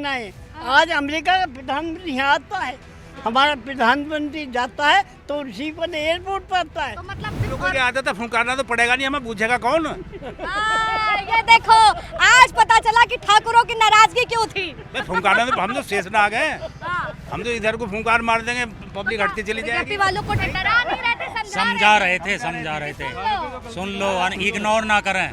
देखना है। आज अमेरिका का प्रधानमंत्री यहाँ आता है, हमारा प्रधानमंत्री जाता है तो उसी पर एयरपोर्ट पर आता है। तो मतलब लोगों की आदत है, फुंकारना तो पड़ेगा नहीं, हमें पूछेगा कौन। ये देखो आज पता चला कि ठाकुरों की नाराजगी क्यों थी। फुंकारना तो हम तो शेष ना आ गए, हाँ। हम तो इधर को फुंकार मार देंगे, पब्लिक हटती चली बीजेपी जाएगी। वालों को डरा नहीं रहे थे, समझा रहे थे सुन लो इग्नोर ना करें।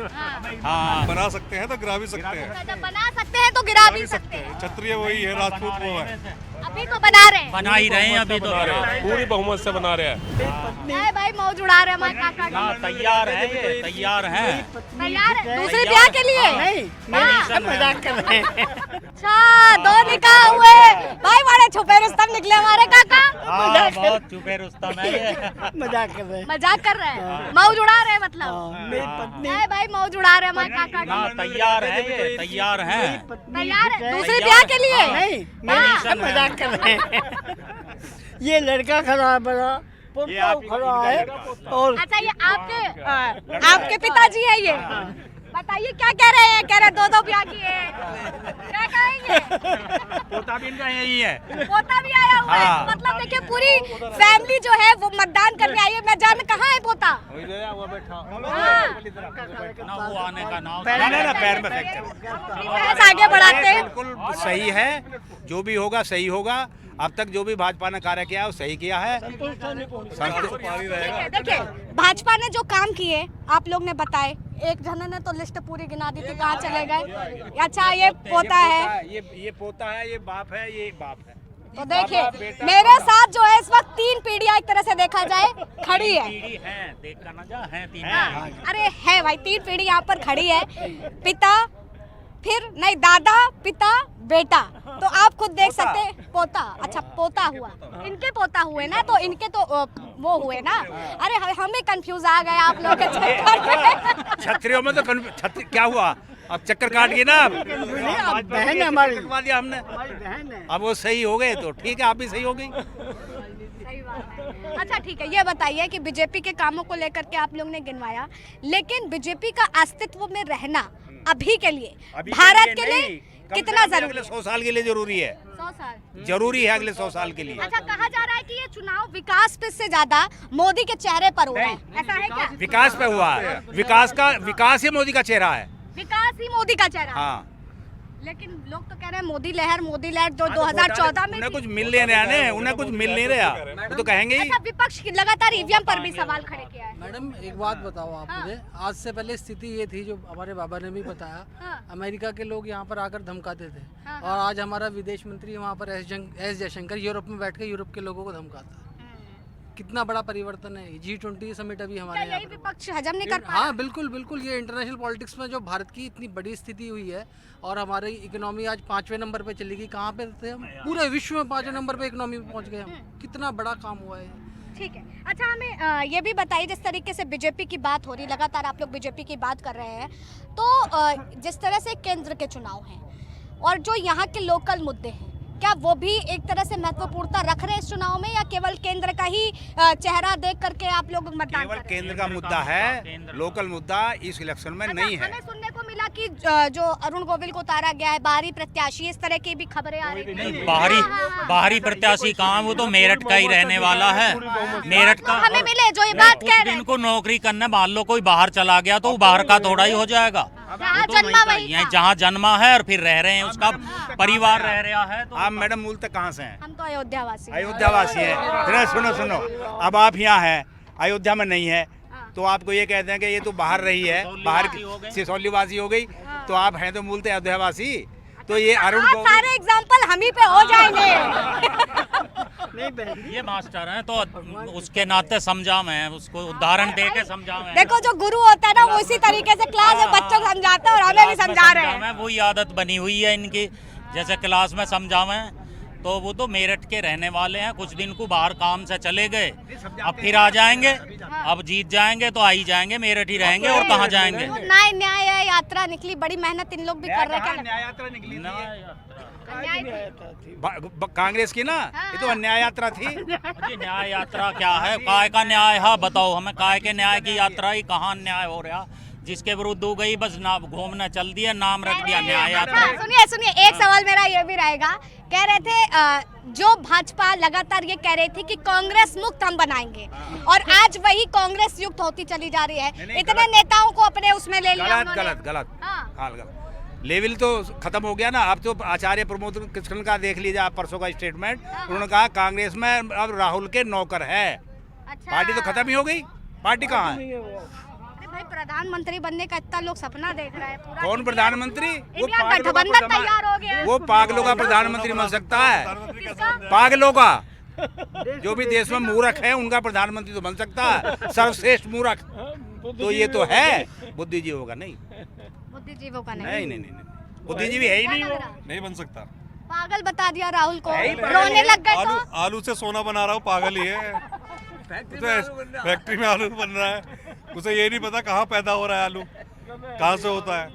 हाँ बना सकते हैं तो गिरा भी सकते हैं। अच्छा, जब बना सकते हैं तो गिरा भी सकते हैं। क्षत्रिय वही है, राजपूत वो है। अभी तो बना रहे हैं। बना ही रहे हैं अभी तो पूरी बहुमत से बना रहे हैं। नहीं भाई मौज उड़ा रहे हैं हमारे काका हाँ, तैयार है ये तैयार है। तैयार है दूसरे ब्याह के लिए। नहीं सब मजाक कर रहे हैं। अच्छा दो निकाह हुए भाई, बड़े छुपे रुस्तम निकले हमारे काका। हाँ, बहुत चुपे रुस्तम है ये। मजाक कर रहे हैं। मजाक कर रहे हैं, मौज उड़ा रहे हैं मतलब। हाँ, मेरी पत्नी नहीं भाई मौज उड़ा रहे हैं हमारे काका। हाँ, तैयार है ये तैयार है। तैयार है दूसरे ब्याह के लिए। नहीं सब मजाक कर रहे हैं। ये लड़का खड़ा है बड़ा, पोता खड़ा है और अच्छा ये आपके पिताजी है ये। बताइए क्या कह रहे हैं? कह रहे दो ब्याह किए, क्या कहेंगे? पोता भी इनका यही है। पोता भी आया हुआ है। हाँ। मतलब देखिए पूरी फैमिली जो है वो मतदान करने आई है। मैं जान कहाँ है पोता? ना वो आने का नाम ना पैर में फ्रैक्चर। बहस आगे बढ़ाते हैं। बिल्कुल सही है, जो भी होगा सही होगा। अब तक जो भी भाजपा ने कार्य किया है वो सही किया है। देखिए भाजपा ने जो काम किए आप लोग ने बताए, एक जन ने तो लिस्ट पूरी गिना दी थी, कहाँ चले गए। अच्छा ये पोता है, ये पोता है, ये बाप है, ये बाप है। तो देखिए मेरे साथ जो है इस वक्त 3 पीढ़ियां एक तरह से देखा जाए खड़ी है। पीढ़ी है, देख कर ना जा है 3 हाँ, अरे है भाई 3 पीढ़ी यहाँ पर खड़ी है। पिता फिर नहीं दादा पिता बेटा, तो आप खुद देख सकते हैं। पोता, अच्छा पोता हुआ, इनके पोता हुए ना, तो इनके तो वो हुए ना। अरे हमें कंफ्यूज आ गए आप लोग के चक्कर में। छत्रियों में तो क्या हुआ, अब चक्कर काट गए ना। अब बहन है हमारी, कटवा दिया हमने, हमारी बहन है। अब वो सही हो गए तो ठीक है, आप भी सही हो गई। सही बात है। अच्छा ठीक है, ये बताइए कि बीजेपी के कामों को लेकर के आप लोग ने गिनवाया, लेकिन बीजेपी का अस्तित्व में रहना अभी के लिए भारत के लिए कितना जरूरी है? 100 साल के लिए जरूरी है, 100 साल जरूरी है अगले 100 साल के लिए। अच्छा कहा जा रहा है कि ये चुनाव विकास पे से ज्यादा मोदी के चेहरे पर हुआ है, ऐसा है क्या? विकास पे हुआ है, विकास ही मोदी का चेहरा है। विकास ही मोदी का चेहरा। हाँ, लेकिन लोग तो कह रहे हैं मोदी लहर जो 2014 में उन्हें थी। कुछ मिल नहीं रहा है, उन्हें कुछ मिल नहीं रहा, वो तो कहेंगे ही। अच्छा विपक्ष की लगातार ईवीएम पर भी सवाल खड़े किया है। मैडम एक बात बताओ आप हाँ। मुझे, आज से पहले स्थिति ये थी जो हमारे बाबा ने भी बताया। हाँ। अमेरिका के लोग यहाँ पर आकर धमकाते थे, हाँ। और आज हमारा विदेश मंत्री वहाँ पर एस जयशंकर यूरोप में बैठ के यूरोप के लोगों को धमकाता है। कितना बड़ा परिवर्तन है। G20 समिट अभी हमारे क्या यहाँ यही पर। विपक्ष हजम नहीं कर पा हाँ बिल्कुल बिल्कुल, ये इंटरनेशनल पॉलिटिक्स में जो भारत की इतनी बड़ी स्थिति हुई है, और हमारी इकोनॉमी आज 5वें नंबर पे चली गई। कहाँ पे थे हम? पूरे विश्व में 5वें नंबर पे इकोनॉमी में पहुँच गए हम। कितना बड़ा काम हुआ है। ठीक है। अच्छा हमें ये भी बताइए, जिस तरीके से बीजेपी की बात हो रही, लगातार आप लोग बीजेपी की बात कर रहे हैं, तो जिस तरह से केंद्र के चुनाव हैं और जो यहाँ के लोकल मुद्दे हैं, क्या वो भी एक तरह से महत्वपूर्णता रख रहे हैं इस चुनाव में, या केवल केंद्र का ही चेहरा देख करके आप लोग मतदान कर केवल रहे हैं? केंद्र का मुद्दा है, लोकल मुद्दा इस इलेक्शन में नहीं है। हमें सुनने को मिला कि जो अरुण गोविल को उतारा गया है, बाहरी प्रत्याशी, इस तरह की भी खबरें आ रही नहीं, हैं। बाहरी प्रत्याशी कहाँ, वो तो मेरठ का ही रहने वाला है। मेरठ का हमें मिले जो ये बात कह रहे हैं। को नौकरी करने, मान लो कोई बाहर चला गया तो वो बाहर का थोड़ा ही हो जाएगा। जहाँ जन्मा वही यहाँ था। जहाँ जन्मा है और फिर रह रहे हैं, उसका परिवार रह रहा है। तो आप मैडम मूल तक कहाँ से हैं? हम तो अयोध्यावासी हैं। अयोध्यावासी है। सुनो, अब आप यहाँ हैं, अयोध्या में नहीं है, तो आपको ये कहते हैं कि ये तो बाहर रही है, बाहर सिसौलीवासी हो गई, तो आप हैं तो मूलतः अयोध्यावासी। तो ये अरुण आज सारे एग्जाम्पल हम ही पे हो जाएंगे। नहीं बहन, ये मास्टर हैं, तो उसके नाते समझा मैं उसको, उदाहरण दे के समझा मैं। देखो जो गुरु होता है ना, वो इसी तरीके से क्लास में बच्चों को समझाता है और हमें भी समझा रहे हैं। वही आदत बनी हुई है इनकी, जैसे क्लास में समझावें। तो वो तो मेरठ के रहने वाले हैं, कुछ दिन को बाहर काम से चले गए, अब फिर आ जाएंगे, अब जीत जाएंगे तो आ ही जाएंगे, मेरठ ही रहेंगे और कहाँ जाएंगे। तो न्याय यात्रा निकली, बड़ी मेहनत इन लोग भी कर रहे हैं। न्याय यात्रा निकली न्याय थी। कांग्रेस की ना, ये तो अन्याय यात्रा थी। जी न्याय यात्रा क्या है, काय का न्याय है बताओ हमें, काय के न्याय की यात्रा ही, कहाँ न्याय हो रहा। जिसके विरुद्ध हो गई बस नाम घूमना चल दिया, नाम रख दिया न्याय यात्रा। अच्छा, सुनिए सुनिए, एक सवाल मेरा ये भी रहेगा। कह रहे थे जो भाजपा लगातार ये कह रही थी कि कांग्रेस मुक्त हम बनाएंगे, और आज वही कांग्रेस युक्त होती चली जा रही है। इतने नेताओं को अपने उसमें ले लिया गलत उन्होंने। गलत गलत हाँ। हाँ गलत। लेवल तो खत्म हो गया ना। अब तो आचार्य प्रमोद कृष्ण का देख लीजिए आप, परसों का स्टेटमेंट। उन्होंने कहा कांग्रेस में अब राहुल के नौकर है। अच्छा। पार्टी तो खत्म ही हो गई, पार्टी कहाँ है? अरे भाई, प्रधानमंत्री बनने का इतना लोग सपना देख रहा है। पूरा कौन प्रधानमंत्री? इंडिया गठबंधन तैयार हो गया है। वो पागलों का प्रधानमंत्री बन सकता है, किसका? पागलों का। जो भी देश में मूर्ख है उनका प्रधानमंत्री तो बन सकता है, सर्वश्रेष्ठ मूर्ख तो ये तो है, बुद्धिजीवी होगा नहीं। बुद्धिजीवों का नहीं। नहीं नहीं नहीं, बुद्धिजीवी है ही नहीं वो। नहीं बन सकता। पागल बता दिया राहुल को, रोने लग गए आलू तो। आलू से सोना बना रहा हूँ, पागल ही है। फैक्ट्री में आलू बन रहा है, उसे ये नहीं पता कहाँ पैदा हो रहा है आलू, कहाँ से होता है,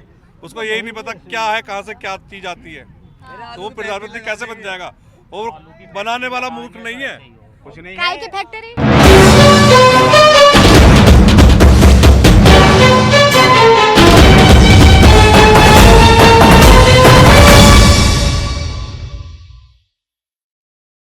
उसको यही नहीं पता क्या है, कहाँ से क्या चीज आती है। तो वो प्रधानमंत्री कैसे बन जाएगा? और बनाने वाला मूर्ख नहीं है। कुछ नहीं काय है। की फैक्ट्री